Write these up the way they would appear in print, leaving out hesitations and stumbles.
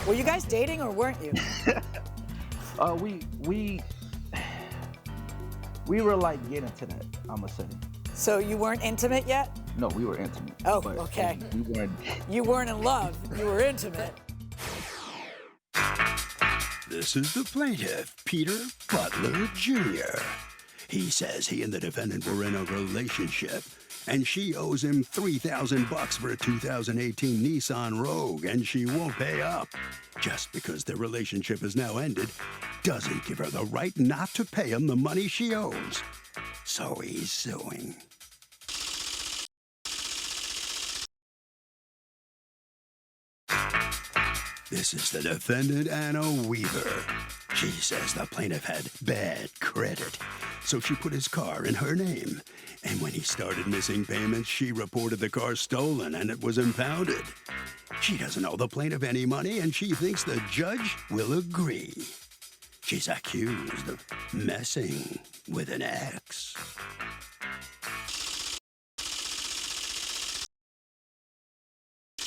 Were you guys dating or weren't you? We were like getting to that, I'ma say. So you weren't intimate yet? No, we were intimate. Oh, but okay. We weren't. You weren't in love, you were intimate. This is the plaintiff, Peter Butler Jr. He says he and the defendant were in a relationship, and she owes him $3,000 for a 2018 Nissan Rogue, and she won't pay up. Just because their relationship has now ended doesn't give her the right not to pay him the money she owes. So he's suing. This is the defendant, Anna Weaver. She says the plaintiff had bad credit, so she put his car in her name. And when he started missing payments, she reported the car stolen and it was impounded. She doesn't owe the plaintiff any money, and she thinks the judge will agree. She's accused of messing with an ex.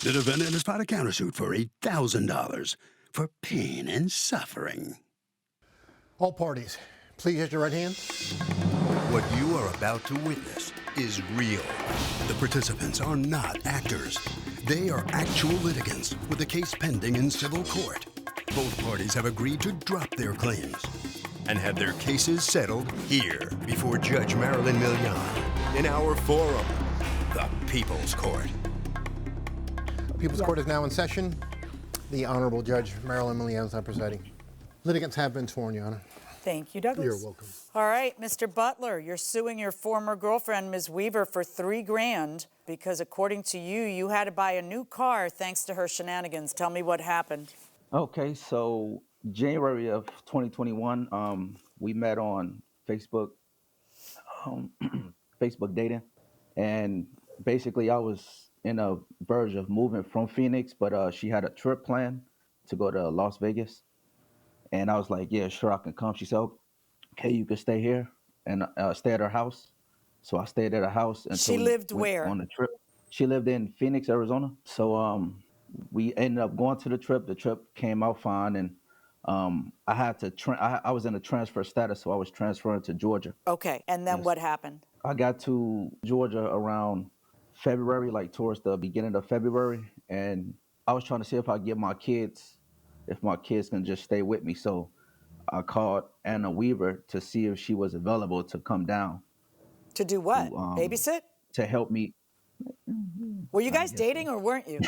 The defendant has filed a countersuit for $8,000 for pain and suffering. All parties, please raise your right hand. What you are about to witness is real. The participants are not actors. They are actual litigants with a case pending in civil court. Both parties have agreed to drop their claims and have their cases settled here before Judge Marilyn Milian in our forum, the People's Court. People's Court is now in session. The Honorable Judge Marilyn Milian is now presiding. Litigants have been sworn, Your Honor. Thank you, Douglas. You're welcome. All right, Mr. Butler, you're suing your former girlfriend, Ms. Weaver, for $3,000 because according to you, you had to buy a new car thanks to her shenanigans. Tell me what happened. Okay, so January of 2021, we met on Facebook, Facebook dating, and basically I was in a verge of moving from Phoenix, but she had a trip planned to go to Las Vegas. And I was like, yeah, sure, I can come. She said, okay, you can stay here and stay at her house. So I stayed at her house. She lived where? On the trip. She lived in Phoenix, Arizona. So we ended up going to the trip. The trip came out fine. And I had to, I was in a transfer status, so I was transferring to Georgia. Okay, and then what happened? I got to Georgia around February, like towards the beginning of February. And I was trying to see if I could get my kids, if my kids can just stay with me. So I called Anna Weaver to see if she was available to come down. To do what? Babysit? To help me. Were you guys dating or weren't you?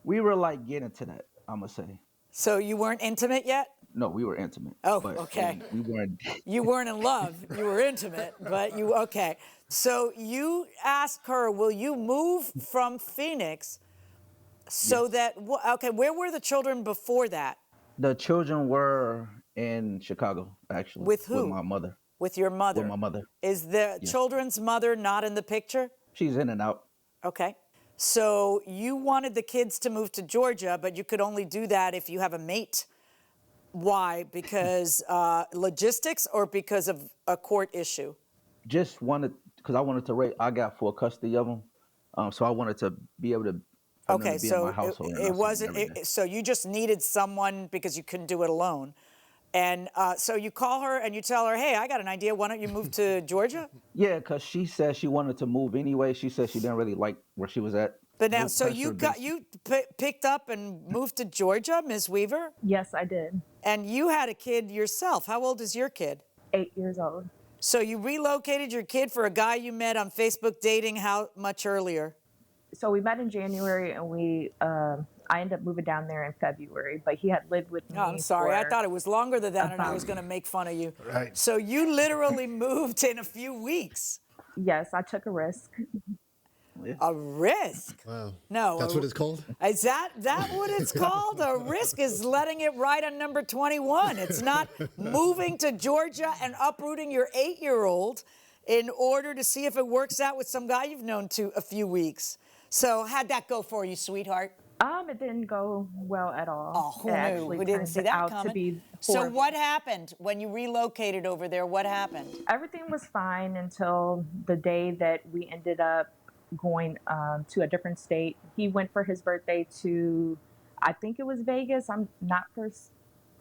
We were like getting to that, I'm gonna say. So you weren't intimate yet? No, we were intimate. Oh, okay. We weren't. You weren't in love. You were intimate, but you, okay. So you asked her, will you move from Phoenix so that, okay, where were the children before that? The children were in Chicago, actually. With who? With my mother. With your mother? With my mother. Is the children's mother not in the picture? She's in and out. Okay. So you wanted the kids to move to Georgia, but you could only do that if you have a mate. Why? Because logistics or because of a court issue? Just wanted, because I wanted to raise, I got full custody of them. So I wanted to be able to be in my household. It wasn't, so you just needed someone because you couldn't do it alone. And so you call her and you tell her, hey, I got an idea. Why don't you move to Georgia? Yeah, because she said she wanted to move anyway. She said she didn't really like where she was at. But now, so you picked up and moved to Georgia, Ms. Weaver? Yes, I did. And you had a kid yourself. How old is your kid? 8 years old. So you relocated your kid for a guy you met on Facebook dating how much earlier? So we met in January, and I ended up moving down there in February, but he had lived with me. Oh, I'm sorry. I thought it was longer than that, and I was going to make fun of you. Right. So you literally moved in a few weeks. Yes, I took a risk. A risk? Wow. No. That's what it's called? Is that what it's called? A risk is letting it ride on number 21. It's not moving to Georgia and uprooting your 8-year-old in order to see if it works out with some guy you've known a few weeks. So how'd that go for you, sweetheart? It didn't go well at all. Oh, who knew? We didn't see that coming. So what happened when you relocated over there? What happened? Everything was fine until the day that we ended up going to a different state. He went for his birthday to, I think it was Vegas. I'm not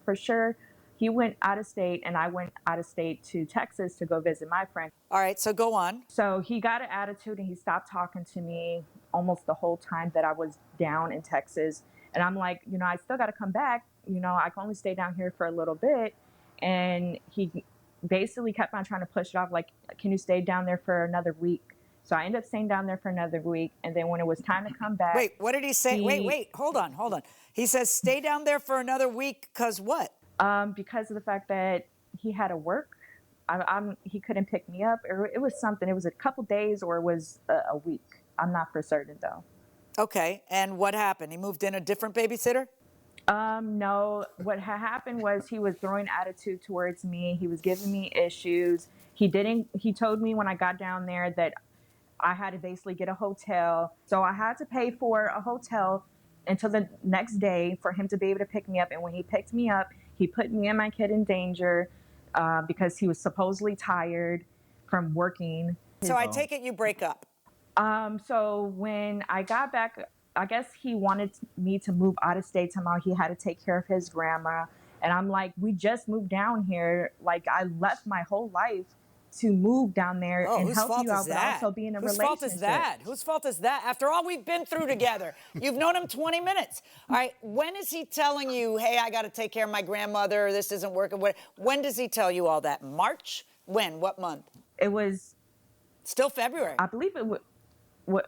for sure. He went out of state, and I went out of state to Texas to go visit my friend. All right, so go on. So he got an attitude, and he stopped talking to me almost the whole time that I was down in Texas. And I'm like, I still got to come back. I can only stay down here for a little bit. And he basically kept on trying to push it off, like, can you stay down there for another week? So I ended up staying down there for another week. And then when it was time to come back. Wait, what did he say? Wait, hold on. He says stay down there for another week because what? Because of the fact that he had to work. He couldn't pick me up. Or it was something. It was a couple days or it was a week. I'm not for certain, though. Okay, and what happened? He moved in a different babysitter? No, what happened was he was throwing attitude towards me. He was giving me issues. He told me when I got down there that I had to basically get a hotel. So I had to pay for a hotel until the next day for him to be able to pick me up. And when he picked me up, he put me and my kid in danger because he was supposedly tired from working. So I take it you break up. So when I got back, I guess he wanted me to move out of state somehow. He had to take care of his grandma. And I'm like, we just moved down here. Like, I left my whole life to move down there and help you out, but also be in a relationship. Whose fault is that? Whose fault is that? After all we've been through together, you've known him 20 minutes. All right, when is he telling you, hey, I got to take care of my grandmother, this isn't working? When does he tell you all that? March? When? What month? It was... Still February. I believe it was...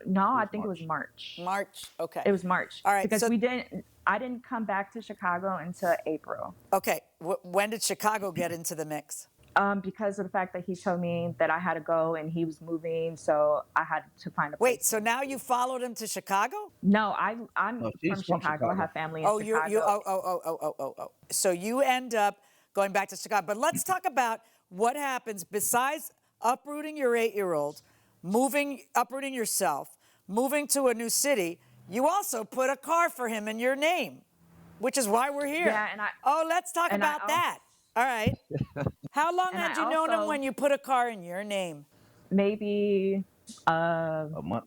No, I think it was March. March, okay. It was March. All right. Because I didn't come back to Chicago until April. Okay. When did Chicago get into the mix? Because of the fact that he told me that I had to go and he was moving, so I had to find a place. Wait, so now you followed him to Chicago? No, I'm from Chicago. I have family in Chicago. So you end up going back to Chicago. But let's talk about what happens besides uprooting your 8-year-old, uprooting yourself, moving to a new city. You also put a car for him in your name, which is why we're here. Yeah, let's talk about that. All right. How long had you known him when you put a car in your name? Maybe a month.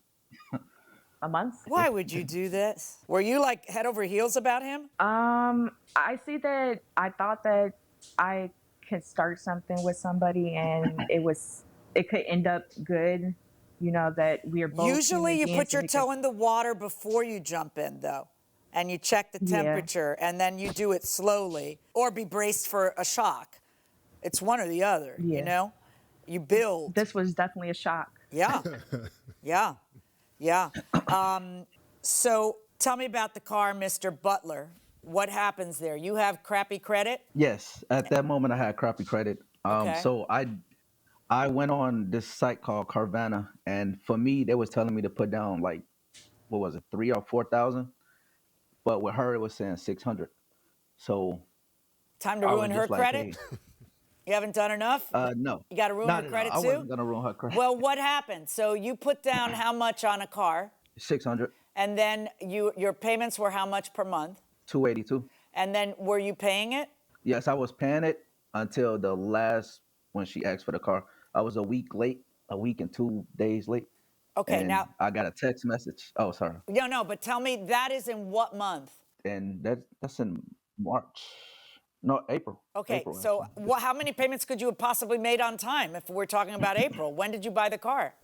A month. Why would you do this? Were you like head over heels about him? I thought that I could start something with somebody and it could end up good, that we are both. Usually you put your toe in the water before you jump in, though. And you check the temperature, and then you do it slowly, or be braced for a shock. It's one or the other, You build. This was definitely a shock. Yeah, yeah. So tell me about the car, Mr. Butler. What happens there? You have crappy credit? Yes, at that moment I had crappy credit. So I went on this site called Carvana, and for me, they was telling me to put down like, what was it, 3,000 or 4,000? But with her, it was saying 600. So time to ruin her credit? Hey. You haven't done enough? No. You got to ruin her credit too? I wasn't gonna ruin her credit. Well, what happened? So you put down how much on a car? 600. And then your payments were how much per month? 282. And then were you paying it? Yes, I was paying it until the last when she asked for the car. I was a week and 2 days late. Okay, and now I got a text message. Oh, sorry. No, but tell me, that is in what month? And that's in March. No, April. Okay, April, so how many payments could you have possibly made on time if we're talking about April? When did you buy the car?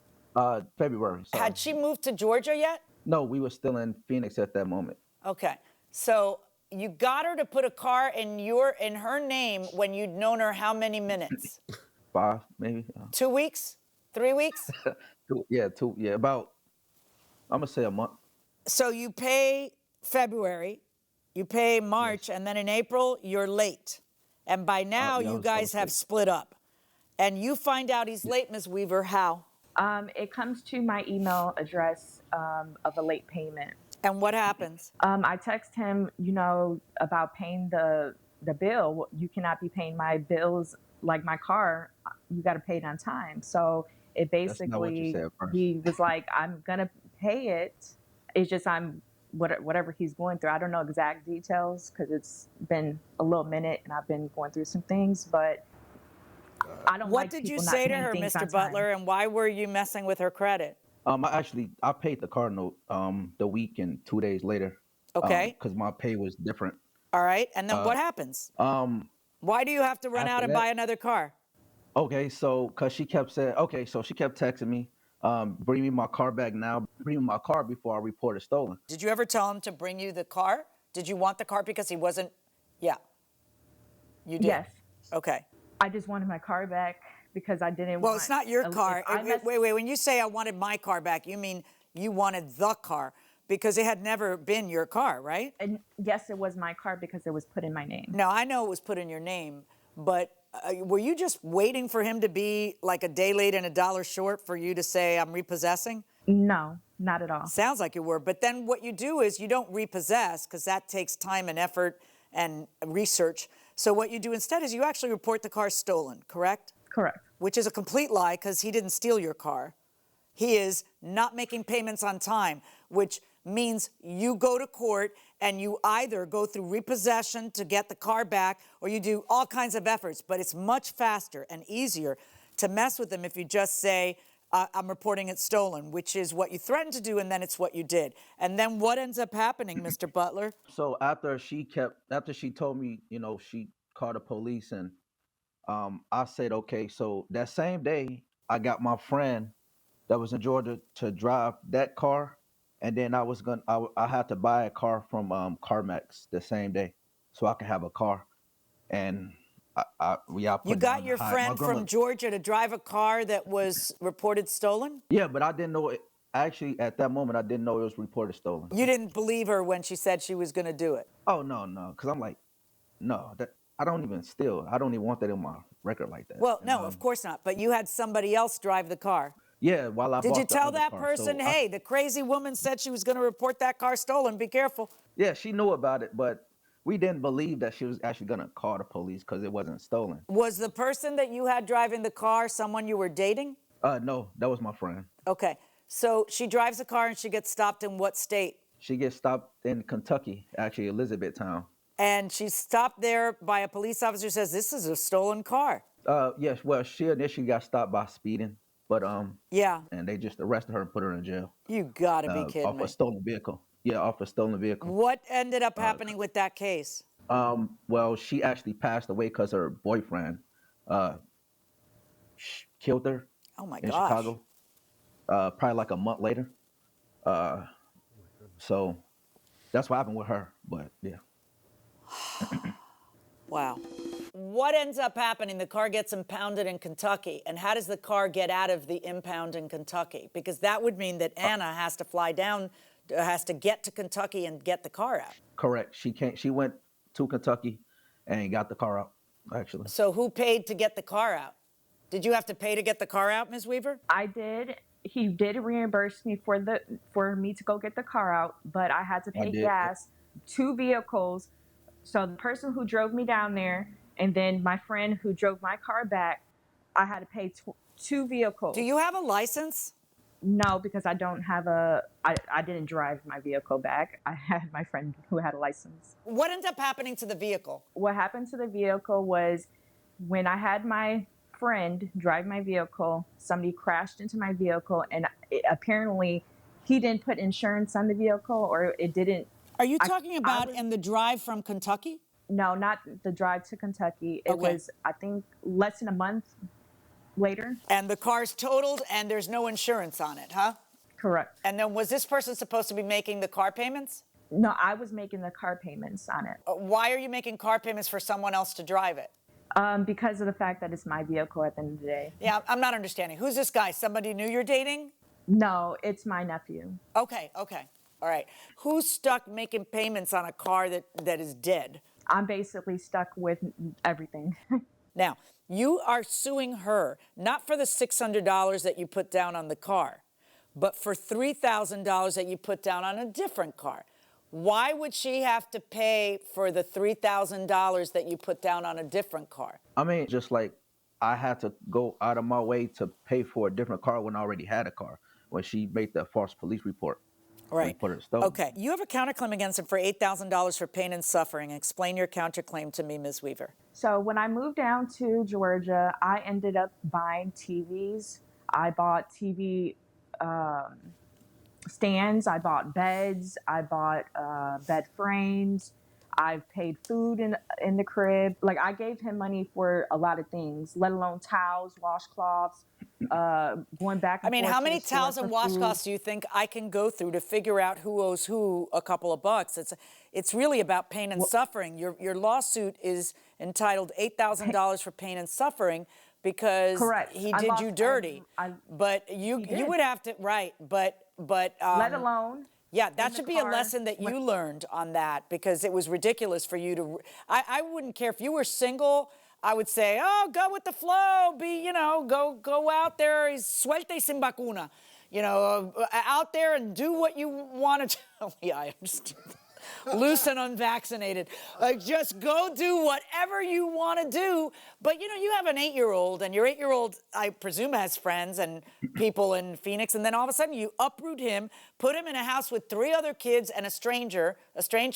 February. Sorry. Had she moved to Georgia yet? No, we were still in Phoenix at that moment. Okay, so you got her to put a car in her name when you'd known her how many minutes? 5, maybe. 2 weeks? 3 weeks? About, I'm gonna say a month. So you pay February, you pay March, and then in April, you're late. And by now, you guys have split up. And you find out he's late, Ms. Weaver, how? It comes to my email address of a late payment. And what happens? I text him, about paying the bill. You cannot be paying my bills like my car. You got to pay it on time. So it basically, he was like, I'm going to pay it. It's just whatever he's going through. I don't know exact details because it's been a little minute and I've been going through some things, but I don't What did you say to her, Mr. Butler, and why were you messing with her credit? I paid the car note the week and 2 days later. Okay. Because my pay was different. All right. And then what happens? Um, Why do you have to run out After and that, buy another car? okay, so because she kept saying, okay, so she kept texting me, bring me my car back now, bring me my car before I report it stolen. Did you ever tell him to bring you the car? Did you want the car because he wasn't? Yeah, you did. Yes. Okay. I just wanted my car back because I didn't Well, want. it's not your if car. I messed- Wait. When you say I wanted my car back, you mean you wanted the car because it had never been your car, right? And yes, it was my car because it was put in my name. Now, I know it was put in your name, but were you just waiting for him to be like a day late and a dollar short for you to say, I'm repossessing? No, not at all. Sounds like you were. But then what you do is you don't repossess because that takes time and effort and research. So what you do instead is you actually report the car stolen, correct? Correct. Which is a complete lie because he didn't steal your car. He is not making payments on time, which means you go to court and you either go through repossession to get the car back or you do all kinds of efforts. But it's much faster and easier to mess with them if you just say, I'm reporting it stolen, which is what you threatened to do, and then it's what you did. And then what ends up happening, Mr. Butler? So after she told me, she called the police, and I said, okay. So that same day, I got my friend that was in Georgia to drive that car, and then I had to buy a car from CarMax the same day, so I could have a car, and I put You got down your the high. friend from Georgia to drive a car that was reported stolen? Yeah, but I didn't know it. Actually, at that moment, I didn't know it was reported stolen. You didn't believe her when she said she was going to do it? Oh no, because I'm like, no, that I don't even steal. I don't even want that in my record like that. Well, no, of course not. But you had somebody else drive the car. Yeah, while I Did bought you the tell other that car. person, So hey, the crazy woman said she was going to report that car stolen, be careful? yeah, she knew about it, but we didn't believe that she was actually gonna call the police because it wasn't stolen. Was the person that you had driving the car someone you were dating? No, that was my friend. Okay, so she drives the car and she gets stopped in what state? She gets stopped in Kentucky, actually Elizabethtown. And she's stopped there by a police officer who says, this is a stolen car. Yes, well, she initially got stopped by speeding, but Yeah, and they just arrested her and put her in jail. you gotta be kidding Off me. a stolen vehicle. Yeah, off a stolen vehicle. What ended up happening with that case? Well, she actually passed away because her boyfriend killed her Oh my in gosh. Chicago. Probably like a month later. So that's what happened with her. But yeah. Wow. What ends up happening? The car gets impounded in Kentucky. And how does the car get out of the impound in Kentucky? Because that would mean that Anna has to fly down, has to get to Kentucky and get the car out. Correct. She went to Kentucky and got the car out, actually. So who paid to get the car out? Did you have to pay to get the car out, Ms. Weaver? I did. He did reimburse me for me to go get the car out, but I had to pay gas, 2 vehicles. So the person who drove me down there, and then my friend who drove my car back, I had to pay 2 vehicles. Do you have a license? No, because I don't have I didn't drive my vehicle back. I had my friend who had a license. What ended up happening to the vehicle? What happened to the vehicle was when I had my friend drive my vehicle, somebody crashed into my vehicle, and apparently he didn't put insurance on the vehicle, or it didn't. Are you talking about in the drive from Kentucky? No, not the drive to Kentucky. It was, I think, less than a month later. And the car's totaled and there's no insurance on it, huh? Correct. And then was this person supposed to be making the car payments? No, I was making the car payments on it. Why are you making car payments for someone else to drive it? Because of the fact that it's my vehicle at the end of the day. Yeah, I'm not understanding. Who's this guy? Somebody new you're dating? No, it's my nephew. Okay. All right. Who's stuck making payments on a car that is dead? I'm basically stuck with everything. Now, you are suing her, not for the $600 that you put down on the car, but for $3,000 that you put down on a different car. Why would she have to pay for the $3,000 that you put down on a different car? I mean, just like I had to go out of my way to pay for a different car when I already had a car, when she made the false police report. Right. Put it stolen. Okay. You have a counterclaim against him for $8,000 for pain and suffering. Explain your counterclaim to me, Ms. Weaver. So when I moved down to Georgia, I ended up buying TVs. I bought TV stands, I bought beds, I bought bed frames, I've paid food in the crib. Like, I gave him money for a lot of things, let alone towels, washcloths, going back and I mean, forth how to many the store towels and for food. washcloths do you think I can go through to figure out who owes who a couple of bucks? It's really about pain and suffering. Your lawsuit is entitled $8,000 for pain and suffering because Correct. he I did lost you dirty. But you did. would have to, right, but Let alone. yeah, that in should the be a car lesson that you learned on that, because it was ridiculous for you to. I wouldn't care if you were single. I would say, oh, go with the flow. Go out there. Suelte sin vacuna. Out there and do what you want to do. Yeah, I understand. Loose and unvaccinated. Just go do whatever you want to do. But, you have an 8-year-old, and your 8-year-old, I presume, has friends and people in Phoenix. And then all of a sudden you uproot him, put him in a house with 3 other kids and a strange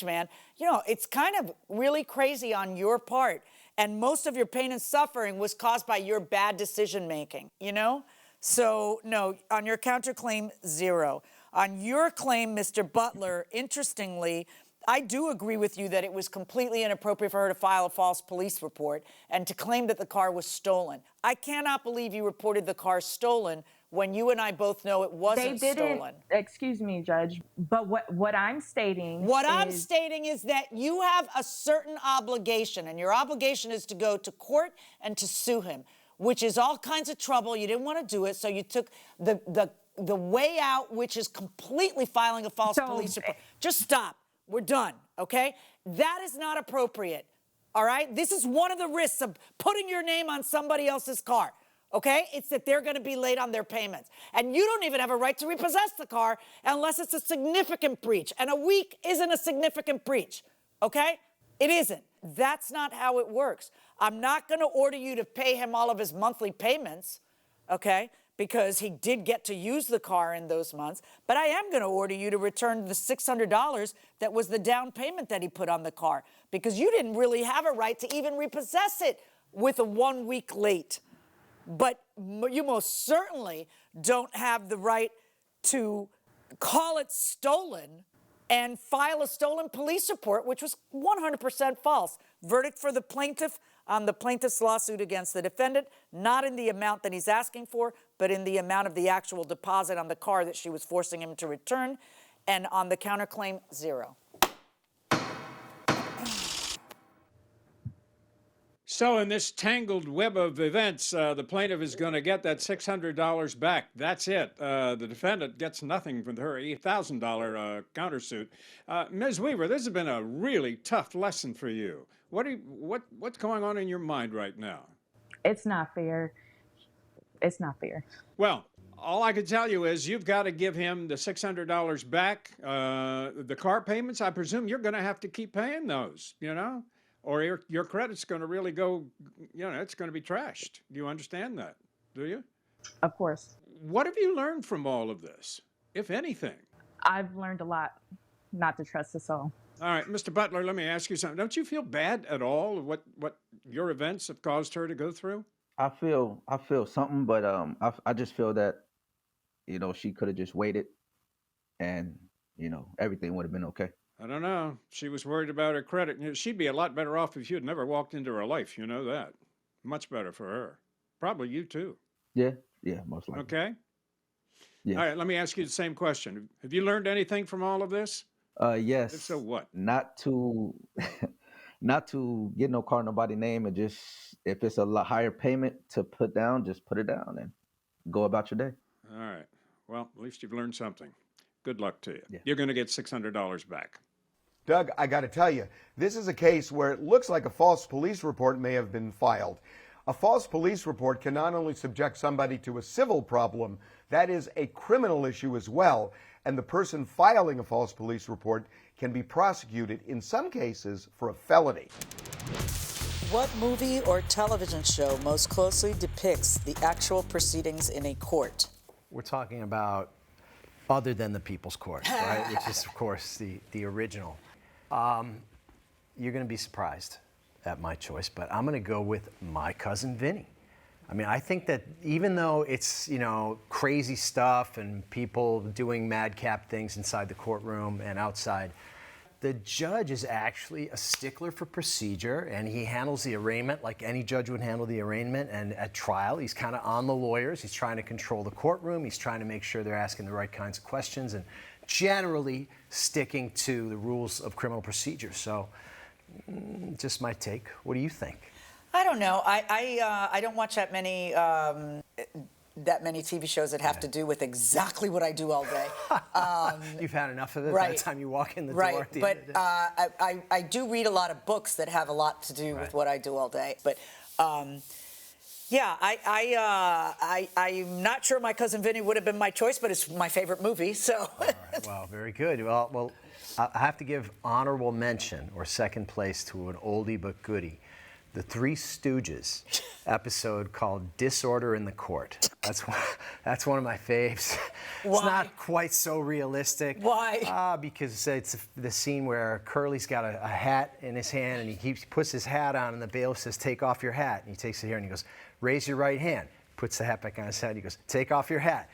man. It's kind of really crazy on your part. And most of your pain and suffering was caused by your bad decision making, So, no, on your counterclaim, 0. On your claim, Mr. Butler, interestingly, I do agree with you that it was completely inappropriate for her to file a false police report and to claim that the car was stolen. I cannot believe you reported the car stolen when you and I both know it wasn't stolen. Excuse me, Judge, but what I'm stating I'm stating is that you have a certain obligation, and your obligation is to go to court and to sue him, which is all kinds of trouble. You didn't want to do it, so you took the way out, which is completely filing a false police report. Just stop. We're done, okay? That is not appropriate, all right? This is one of the risks of putting your name on somebody else's car, okay? It's that they're going to be late on their payments. And you don't even have a right to repossess the car unless it's a significant breach. And a week isn't a significant breach, okay? It isn't. That's not how it works. I'm not going to order you to pay him all of his monthly payments, okay? Because he did get to use the car in those months. But I am going to order you to return the $600 that was the down payment that he put on the car, because you didn't really have a right to even repossess it with a 1 week late. But you most certainly don't have the right to call it stolen and file a stolen police report, which was 100% false. Verdict for the plaintiff on the plaintiff's lawsuit against the defendant, not in the amount that he's asking for, but in the amount of the actual deposit on the car that she was forcing him to return. And on the counterclaim, 0. So in this tangled web of events, the plaintiff is going to get that $600 back. That's it. The defendant gets nothing from her $8,000 countersuit. Ms. Weaver, this has been a really tough lesson for you. What's going on in your mind right now? It's not fair. It's not fair. Well, all I can tell you is you've got to give him the $600 back. The car payments, I presume you're going to have to keep paying those, or your credit's going to really go, it's going to be trashed. Do you understand that? Do you? Of course. What have you learned from all of this, if anything? I've learned a lot not to trust us all. All right, Mr. Butler, let me ask you something. Don't you feel bad at all of what your events have caused her to go through? I feel something, but I just feel that, she could have just waited, and everything would have been okay. I don't know. She was worried about her credit. She'd be a lot better off if you had never walked into her life. You know that. Much better for her. Probably you too. Yeah, most likely. Okay. Yes. All right, let me ask you the same question. Have you learned anything from all of this? Yes. If so, what? Not to get no car in nobody's name, and just if it's a lot higher payment to put down, just put it down and go about your day. All right. Well, at least you've learned something. Good luck to you. Yeah. You're going to get $600 back. Doug, I got to tell you, this is a case where it looks like a false police report may have been filed. A false police report can not only subject somebody to a civil problem, that is a criminal issue as well. And the person filing a false police report can be prosecuted in some cases for a felony. What movie or television show most closely depicts the actual proceedings in a court? We're talking about other than the People's Court, right? Which is, of course, the original. You're going to be surprised at my choice, but I'm going to go with My Cousin Vinny. I mean, I think that even though it's, crazy stuff and people doing madcap things inside the courtroom and outside, the judge is actually a stickler for procedure, and he handles the arraignment like any judge would handle the arraignment. And at trial, he's kind of on the lawyers. He's trying to control the courtroom. He's trying to make sure they're asking the right kinds of questions and generally sticking to the rules of criminal procedure. So, just my take. What do you think? I don't know. I don't watch that many TV shows that have to do with exactly what I do all day. You've had enough of it right. by the time you walk in the right. door at the but end of the day. I do read a lot of books that have a lot to do with what I do all day. But yeah, I'm not sure my Cousin Vinny would have been my choice, but it's my favorite movie. So. All right. Well, very good. Well, I have to give honorable mention or second place to an oldie but goodie. The Three Stooges episode called Disorder in the Court. That's one of my faves. Why? It's not quite so realistic. Why? Because it's the scene where Curly's got a hat in his hand, and he puts his hat on, and the bailiff says, "Take off your hat." And he takes it here, and he goes, "Raise your right hand." Puts the hat back on his head. He goes, "Take off your hat."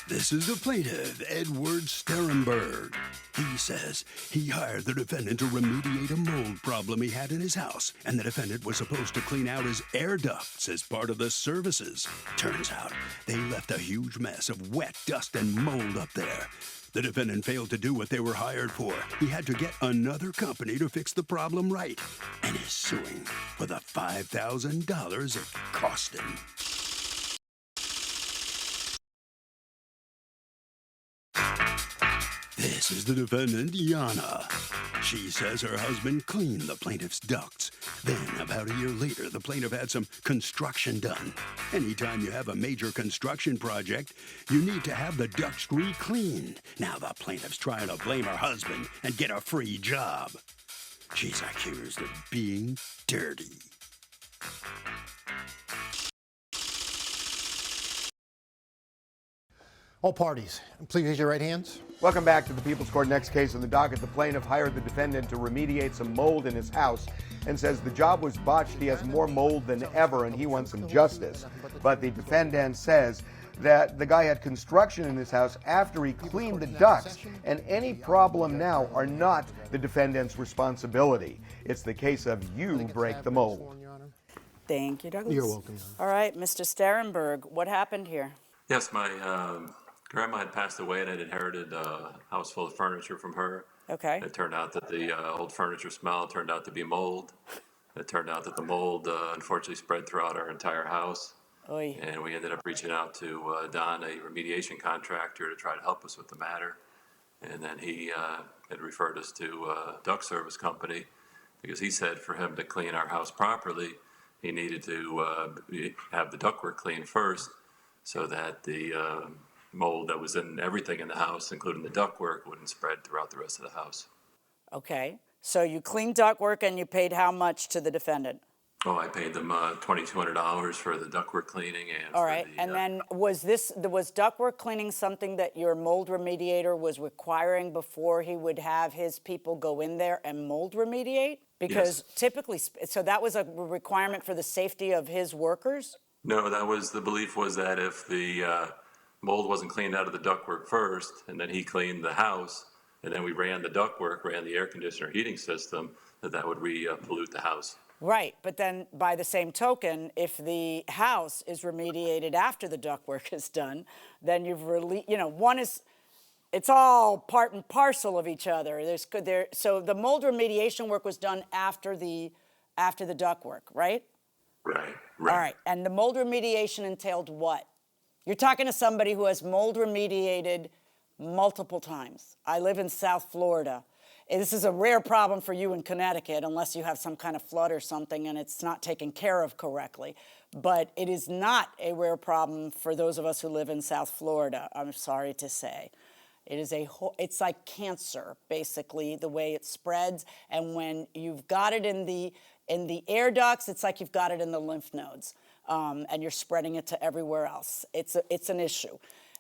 This is the plaintiff, Edward Sterenberg. He says he hired the defendant to remediate a mold problem he had in his house, and the defendant was supposed to clean out his air ducts as part of the services. Turns out they left a huge mess of wet dust and mold up there. The defendant failed to do what they were hired for. He had to get another company to fix the problem right, and is suing for the $5,000 it cost him. This is the defendant, Yana. She says her husband cleaned the plaintiff's ducts. Then, about a year later, the plaintiff had some construction done. Anytime you have a major construction project, you need to have the ducts re-cleaned. Now the plaintiff's trying to blame her husband and get a free job. She's accused of being dirty. All parties, please raise your right hands. Welcome back to the People's Court. Next case on the docket. The plaintiff hired the defendant to remediate some mold in his house and says the job was botched. He has more mold than ever and he wants some justice. But the defendant says that the guy had construction in his house after he cleaned the ducts, and any problem now are not the defendant's responsibility. It's the case of you break the mold. Thank you, Douglas. You're welcome. All right, Mr. Sterenberg, what happened here? Yes, my grandma had passed away and I'd inherited a house full of furniture from her. Okay. It turned out that the old furniture smell turned out to be mold. It turned out that the mold unfortunately spread throughout our entire house. Oy. And we ended up reaching out to Don, a remediation contractor, to try to help us with the matter. And then he had referred us to a duct service company because he said for him to clean our house properly, he needed to have the ductwork cleaned first so that the mold that was in everything in the house, including the ductwork, wouldn't spread throughout the rest of the house. Okay. So you cleaned ductwork and you paid how much to the defendant? Oh, I paid them $2,200 for the ductwork cleaning and. All right. And then was ductwork cleaning something that your mold remediator was requiring before he would have his people go in there and mold remediate? Because typically, so that was a requirement for the safety of his workers? No, the belief was that if the mold wasn't cleaned out of the ductwork first, and then he cleaned the house, and then we ran the ductwork, ran the air conditioner heating system, that would pollute the house. Right, but then by the same token, if the house is remediated after the ductwork is done, then you've it's all part and parcel of each other. So the mold remediation work was done after the ductwork, right? Right. All right, and the mold remediation entailed what? You're talking to somebody who has mold remediated multiple times. I live in South Florida. This is a rare problem for you in Connecticut unless you have some kind of flood or something and it's not taken care of correctly. But it is not a rare problem for those of us who live in South Florida, I'm sorry to say. It's like cancer, basically, the way it spreads. And when you've got it in the air ducts, it's like you've got it in the lymph nodes, and you're spreading it to everywhere else. It's an issue,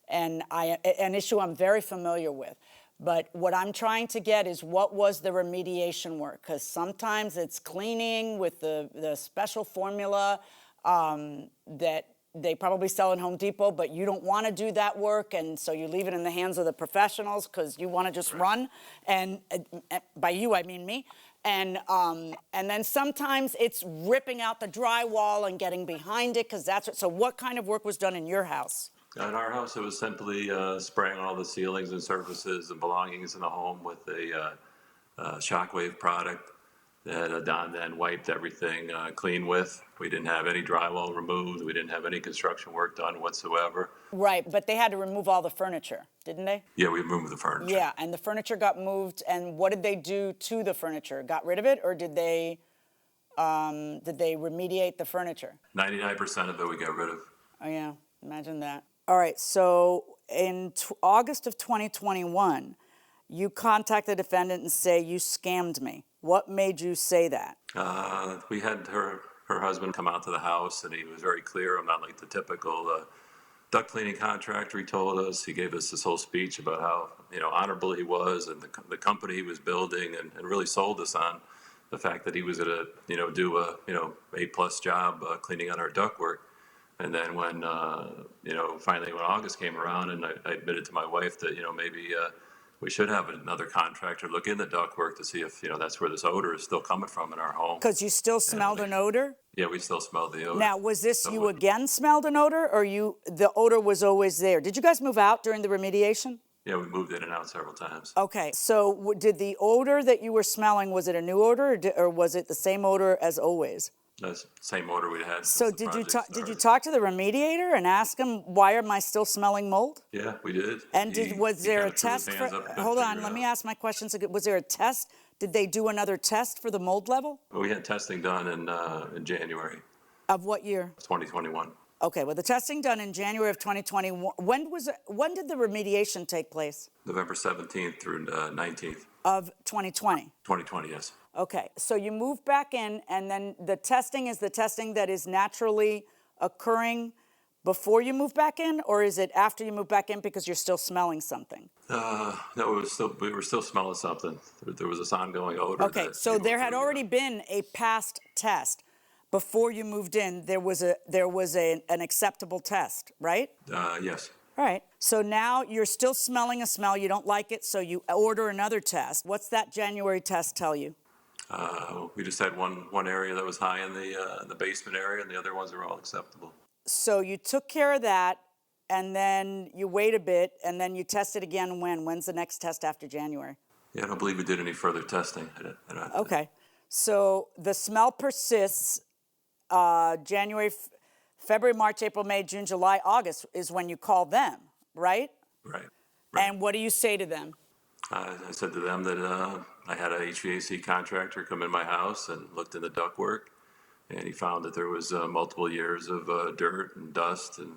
and an issue I'm very familiar with. But what I'm trying to get is what was the remediation work? Because sometimes it's cleaning with the special formula that they probably sell in Home Depot, but you don't want to do that work, and so you leave it in the hands of the professionals because you want to just run. And by you, I mean me. And then sometimes it's ripping out the drywall and getting behind it because that's what. So what kind of work was done in your house? In our house, it was simply spraying all the ceilings and surfaces and belongings in the home with a shockwave product that Don then wiped everything clean with. We didn't have any drywall removed. We didn't have any construction work done whatsoever. Right, but they had to remove all the furniture, didn't they? Yeah, we moved the furniture. Yeah, and the furniture got moved, and what did they do to the furniture? Got rid of it, or did they remediate the furniture? 99% of it we got rid of. Oh, yeah, imagine that. All right, so in August of 2021, you contact the defendant and say, you scammed me. What made you say that? We had her husband come out to the house, and he was very clear. I'm not like the typical duct cleaning contractor. He told us, he gave us this whole speech about how honorable he was and the company he was building, and really sold us on the fact that he was going to do a A+ job cleaning on our ductwork. And then when finally when August came around, and I admitted to my wife that maybe we should have another contractor look in the ductwork to see if that's where this odor is still coming from in our home. Because you still smelled an odor? Yeah, we still smelled the odor. Now, was this you again smelled an odor, or the odor was always there? Did you guys move out during the remediation? Yeah, we moved in and out several times. Okay, so did the odor that you were smelling, was it a new odor, or was it the same odor as always? That's the same odor we had. So did you talk to the remediator and ask him, why am I still smelling mold? Yeah, we did. And was there a test for? Hold on, let me ask my questions again. Was there a test? Did they do another test for the mold level? Well, we had testing done in January. Of what year? 2021. Okay, well, the testing done in January of 2021. When did the remediation take place? November 17th through 19th. Of 2020. 2020, yes. Okay, so you move back in, and then the testing is the testing that is naturally occurring before you move back in, or is it after you move back in because you're still smelling something? No, we were still smelling something. There was this ongoing odor. Okay, so there had already been a past test before you moved in. There was an acceptable test, right? Yes. All right. So now you're still smelling a smell. You don't like it, so you order another test. What's that January test tell you? We just had one area that was high in the basement area, and the other ones are all acceptable. So you took care of that, and then you wait a bit, and then you test it again when? When's the next test after January? Yeah, I don't believe we did any further testing. Okay. So the smell persists January, February, March, April, May, June, July, August is when you call them, right? Right. And what do you say to them? I said to them that I had an HVAC contractor come in my house and looked in the ductwork, and he found that there was multiple years of dirt and dust and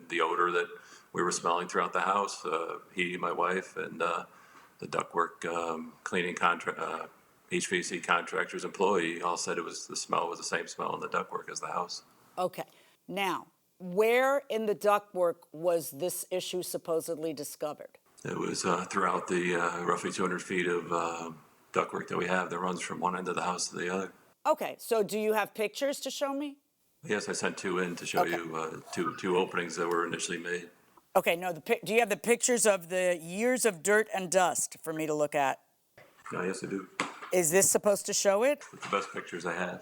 the odor that we were smelling throughout the house. He, my wife, and the ductwork cleaning HVAC contractor's employee all said the smell was the same smell in the ductwork as the house. Okay. Now, where in the ductwork was this issue supposedly discovered? It was throughout the roughly 200 feet of ductwork that we have that runs from one end of the house to the other. Okay, so do you have pictures to show me? Yes, I sent two in to show you two openings that were initially made. Okay, no, do you have the pictures of the years of dirt and dust for me to look at? Yes, I do. Is this supposed to show it? It's the best pictures I have.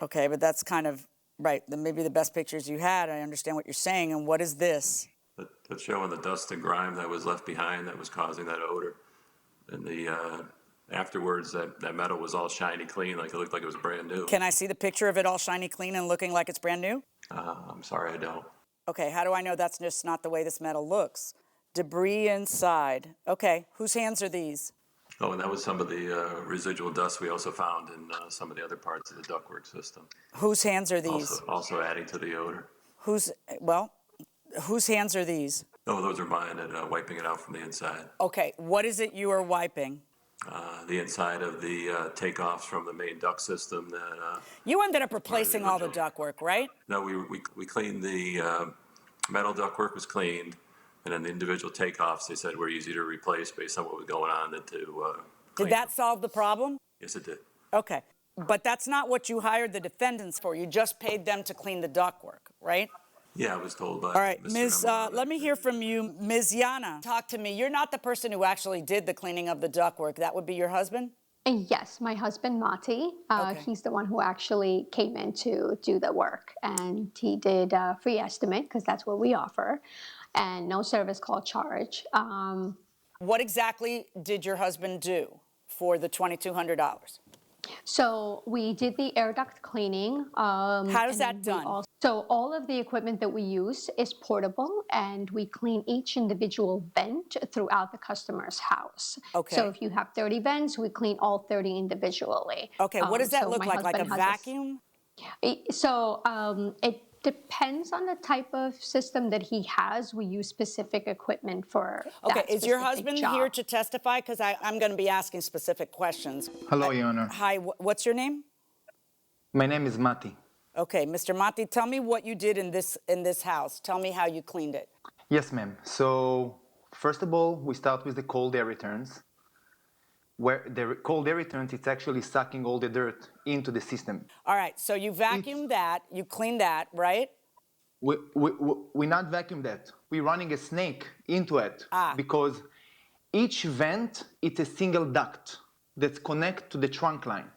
Okay, but that's kind of, right, maybe the best pictures you had. I understand what you're saying, and what is this? That's showing the dust and grime that was left behind that was causing that odor. And afterwards, that metal was all shiny clean, like it looked like it was brand new. Can I see the picture of it all shiny clean and looking like it's brand new? I'm sorry, I don't. Okay, how do I know that's just not the way this metal looks? Debris inside. Okay, whose hands are these? Oh, and that was some of the residual dust we also found in some of the other parts of the ductwork system. Whose hands are these? Also adding to the odor. Whose hands are these? Oh, those are mine, and wiping it out from the inside. Okay, what is it you are wiping? The inside of the takeoffs from the main duct system. You ended up replacing all the ductwork, right? No, we cleaned the metal ductwork was cleaned. And then the individual takeoffs, they said, were easier to replace based on what was going on than to Did that solve the problem? Yes, it did. Okay. But that's not what you hired the defendants for. You just paid them to clean the ductwork, right? Yeah, I was told by All right, Mr. Ms. Emmerich. Let me hear from you. Ms. Yana, talk to me. You're not the person who actually did the cleaning of the ductwork. That would be your husband? Yes, my husband Mati. Okay. He's the one who actually came in to do the work, and he did a free estimate because that's what we offer, and no service call charge. What exactly did your husband do for the $2,200? So we did the air duct cleaning. How is that done? So all of the equipment that we use is portable, and we clean each individual vent throughout the customer's house. Okay. So if you have 30 vents, we clean all 30 individually. Okay, what does that so look my like? Like a husband has vacuum? It depends on the type of system that he has. We use specific equipment for Okay, that is your specific husband job. here to testify? Because I'm going to be asking specific questions. Hello, Your Honor. Hi, what's your name? My name is Mati. Okay, Mr. Mati, tell me what you did in this house. Tell me how you cleaned it. Yes, ma'am. So, first of all, we start with the cold air returns. Where the cold air returns, it's actually sucking all the dirt into the system. All right, so you vacuumed that, you cleaned that, right? We not vacuum that. We're running a snake into it because each vent it's a single duct that's connected to the trunk line.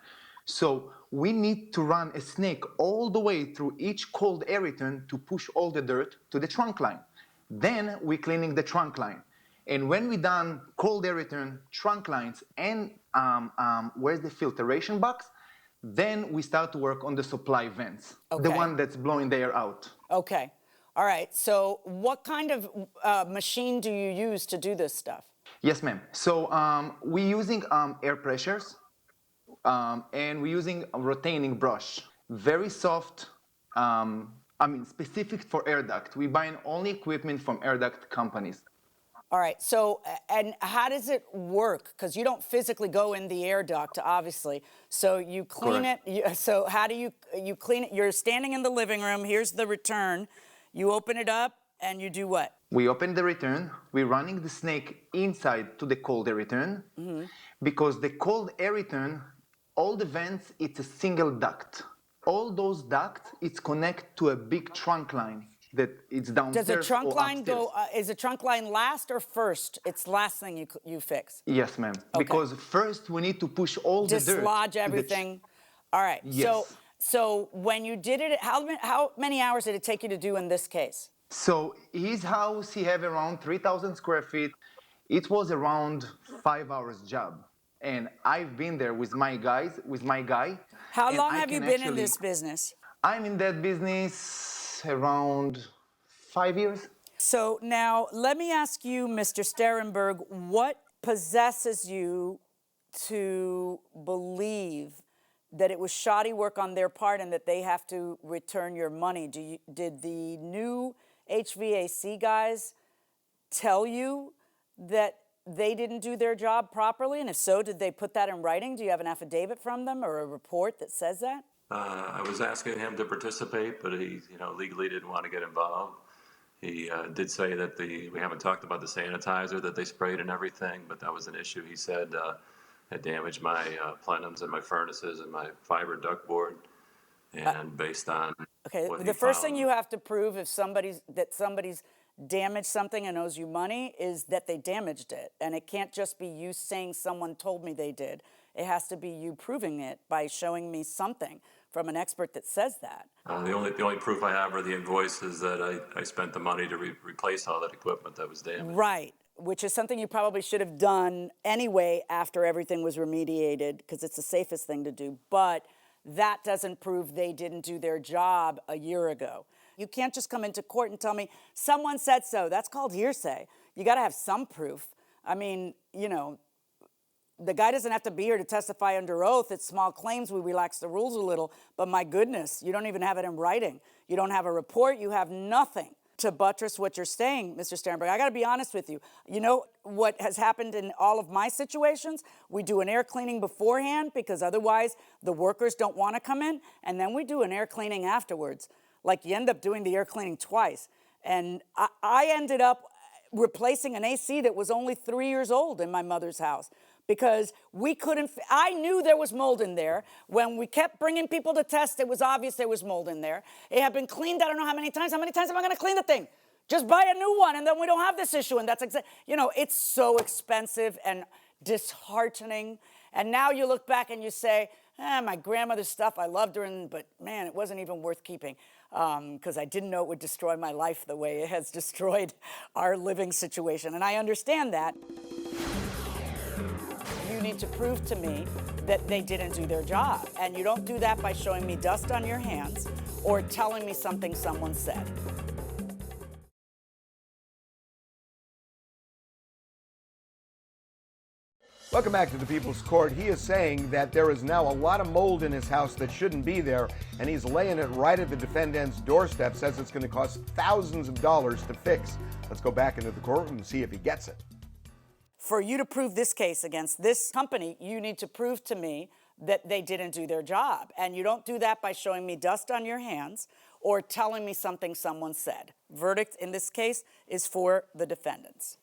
So we need to run a snake all the way through each cold air return to push all the dirt to the trunk line. Then we're cleaning the trunk line. And when we done cold air return, trunk lines, and where's the filtration box, then we start to work on the supply vents, the one that's blowing the air out. Okay. All right. So what kind of machine do you use to do this stuff? Yes, ma'am. So we're using air pressures, and we're using a rotating brush. Very soft, specific for air duct. We're buying only equipment from air duct companies. All right. So, and how does it work? Because you don't physically go in the air duct, obviously. So you clean it. So how do you clean it? You're standing in the living room. Here's the return. You open it up and you do what? We open the return. We're running the snake inside to the cold air return because the cold air return, all the vents, it's a single duct. All those ducts, it's connected to a big trunk line that it's downstairs. Does the trunk line upstairs. go? Is the trunk line last or first? It's last thing you fix. Yes, ma'am. Okay. Because first we need to push all the dirt. Dislodge everything. All right. Yes. So when you did it, how many hours did it take you to do in this case? So his house, he have around 3,000 square feet. It was around 5 hours job. And I've been there with my guy. How long have you been in this business? I'm in that business around 5 years. So now let me ask you, Mr. Sterenberg, what possesses you to believe that it was shoddy work on their part and that they have to return your money? Did the new HVAC guys tell you that they didn't do their job properly? And if so, did they put that in writing? Do you have an affidavit from them or a report that says that? I was asking him to participate, but he, legally didn't want to get involved. He did say that we haven't talked about the sanitizer that they sprayed and everything, but that was an issue. He said had damaged my plenums and my furnaces and my fiber duct board. And based on the first thing you have to prove if somebody's damaged something and owes you money is that they damaged it. And it can't just be you saying someone told me they did. It has to be you proving it by showing me something from an expert that says that. The only proof I have are the invoices that I spent the money to replace all that equipment that was damaged. Right, which is something you probably should have done anyway after everything was remediated because it's the safest thing to do. But that doesn't prove they didn't do their job a year ago. You can't just come into court and tell me, someone said so. That's called hearsay. You got to have some proof. I mean, the guy doesn't have to be here to testify under oath. It's small claims. We relax the rules a little. But my goodness, you don't even have it in writing. You don't have a report. You have nothing to buttress what you're saying, Mr. Sternberg. I got to be honest with you. You know what has happened in all of my situations? We do an air cleaning beforehand because otherwise the workers don't want to come in. And then we do an air cleaning afterwards. Like you end up doing the air cleaning twice. And I ended up replacing an AC that was only 3 years old in my mother's house because we couldn't, I knew there was mold in there. When we kept bringing people to test, it was obvious there was mold in there. It had been cleaned, I don't know how many times. How many times am I gonna clean the thing? Just buy a new one and then we don't have this issue. And that's you know, it's so expensive and disheartening. And now you look back and you say, my grandmother's stuff, I loved her, but man, it wasn't even worth keeping because I didn't know it would destroy my life the way it has destroyed our living situation. And I understand that. You need to prove to me that they didn't do their job. And you don't do that by showing me dust on your hands or telling me something someone said. Welcome back to the People's Court. He is saying that there is now a lot of mold in his house that shouldn't be there, and he's laying it right at the defendant's doorstep, says it's going to cost thousands of dollars to fix. Let's go back into the courtroom and see if he gets it. For you to prove this case against this company, you need to prove to me that they didn't do their job. And you don't do that by showing me dust on your hands or telling me something someone said. Verdict in this case is for the defendants.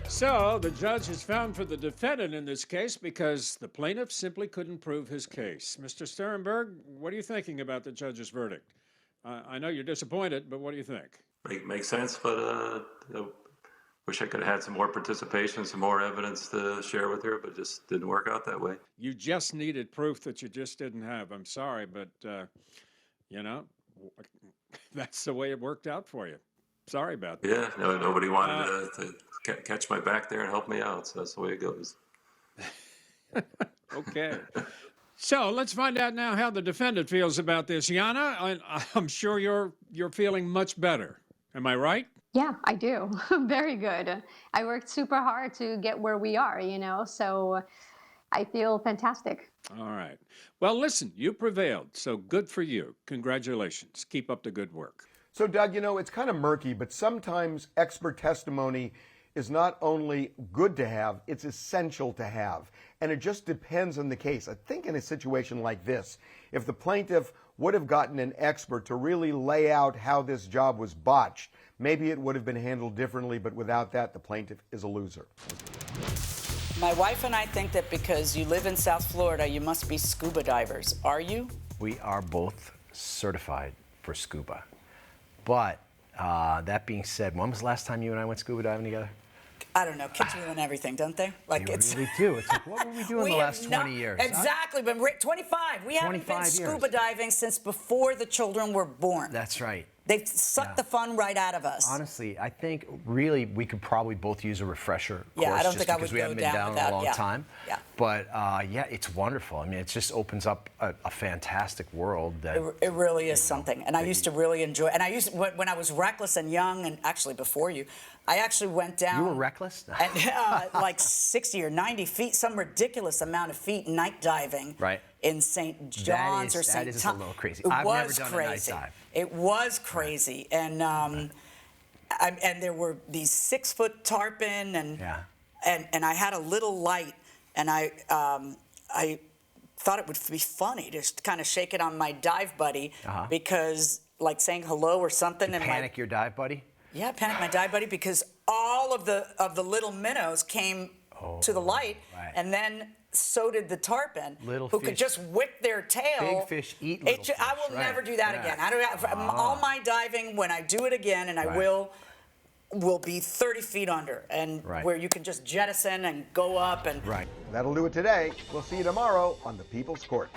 So the judge has found for the defendant in this case because the plaintiff simply couldn't prove his case. Mr. Sternberg, what are you thinking about the judge's verdict? I know you're disappointed, but what do you think? Makes sense, but wish I could have had some more participation, some more evidence to share with her, but it just didn't work out that way. You just needed proof that you just didn't have. I'm sorry, but, you know, that's the way it worked out for you. Sorry about that. Yeah, no, nobody wanted to catch my back there and help me out, so that's the way it goes. Okay. So let's find out now how the defendant feels about this. Yana, I'm sure you're feeling much better. Am I right? Yeah, I do. Very good. I worked super hard to get where we are, you know, so I feel fantastic. All right. Well, listen, you prevailed, so good for you. Congratulations. Keep up the good work. So, Doug, you know, it's kind of murky, but sometimes expert testimony is not only good to have, it's essential to have. And it just depends on the case. I think in a situation like this, if the plaintiff would have gotten an expert to really lay out how this job was botched, maybe it would have been handled differently, but without that, the plaintiff is a loser. My wife and I think that because you live in South Florida, you must be scuba divers. Are you? We are both certified for scuba. But that being said, when was the last time you and I went scuba diving together? I don't know. Kids ruin everything, don't they? Like They really do. It's like, what were we doing the last 20 years? Exactly, but 25. We haven't been scuba diving since before the children were born. That's right. They've sucked the fun right out of us. Honestly, I think really we could probably both use a refresher course I don't think I would because we haven't been down in a long time. Yeah. But yeah, it's wonderful. I mean, it just opens up a fantastic world. That it really is something. And I used to really enjoy. And I used when I was reckless and young, and actually before you, I actually went down. You were reckless? And, like 60 or 90 feet, some ridiculous amount of feet night diving. Right. In St. John's or St. That is a little crazy. It I've was never done crazy. a night dive. It was crazy, and and there were these 6-foot tarpon, and I had a little light, and I thought it would be funny to just kind of shake it on my dive buddy because like saying hello or something. And panic your dive buddy? Yeah, panic my dive buddy because all of the little minnows came to the light, and then so did the tarpon, who could just whip their tail. Big fish eat little fish. I will never do that again. All my diving, when I do it again, and I will be 30 feet under, and where you can just jettison and go up. And That'll do it today. We'll see you tomorrow on the People's Court.